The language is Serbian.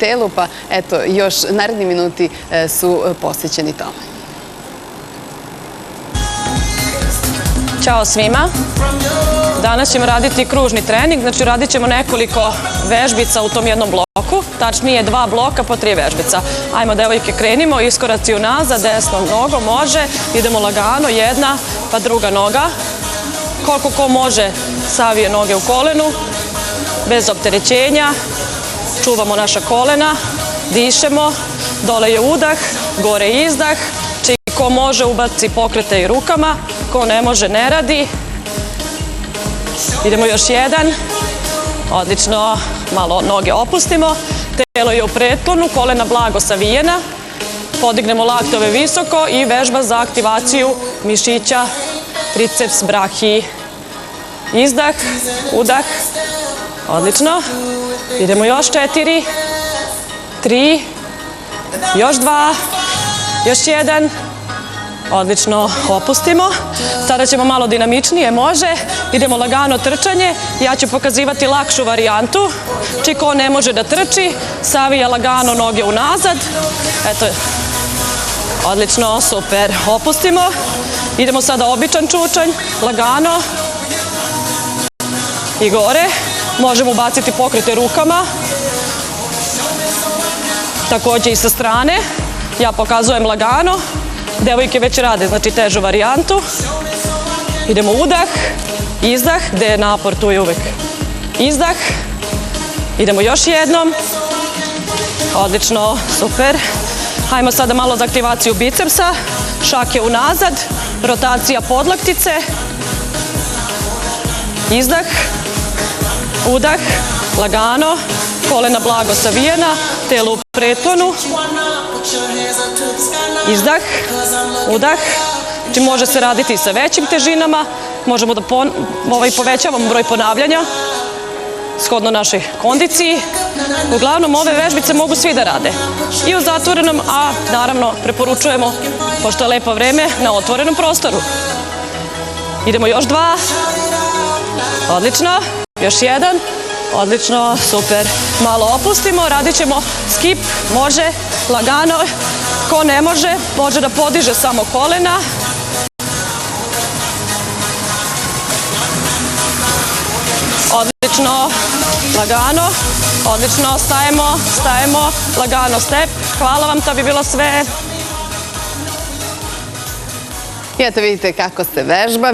telu, pa eto, još naredni minuti su posvećeni tome. Ćao svima. Danas ćemo raditi kružni trening, znači radit ćemo nekoliko vežbica u tom jednom bloku, tačnije 2 bloka po 3 vežbica. Ajmo devojke, krenimo, iskoraci unazad, desnom nogom, može, idemo lagano, jedna pa druga noga. Koliko ko može, savije noge u kolenu, bez opterećenja, čuvamo naša kolena, dišemo, dole je udah, gore je izdah, či ko može ubaci pokrete i rukama, ko ne može ne radi. Idemo još jedan, odlično, malo noge opustimo, telo je u pretklonu, kolena blago savijena, podignemo laktove visoko i vežba za aktivaciju mišića, triceps, brahi, izdah, udah, odlično, idemo još 4, 3, još 2, još 1, odlično, opustimo. Sada ćemo malo dinamičnije, može. Idemo lagano trčanje. Ja ću pokazivati lakšu varijantu. Ko ne može da trči, savija lagano noge unazad. Eto, odlično, super. Opustimo. Idemo sada običan čučanj, lagano. I gore. Možemo ubaciti pokrete rukama. Također i sa strane. Ja pokazujem lagano. Devojke već rade, znači težu varijantu. Idemo udah, izdah, gde je napor, tu je uvek izdah. Idemo još jednom. Odlično, super. Hajmo sada malo za aktivaciju bicepsa. Šake unazad, rotacija podlaktice. Izdah, udah, lagano, kolena blago savijena, telo u pretklonu. Izdah, udah, znači može se raditi sa većim težinama, možemo da povećavamo broj ponavljanja, shodno našoj kondiciji. Uglavnom, ove vežbice mogu svi da rade. I u zatvorenom, a naravno preporučujemo, pošto je lepo vreme, na otvorenom prostoru. Idemo još 2, odlično, još 1, odlično, super. Malo opustimo, radit ćemo skip, može, lagano. Ko ne može, može da podiže samo kolena. Odlično, lagano, odlično, stajemo, lagano, step. Hvala vam, to bi bilo sve. I eto vidite kako se vežba.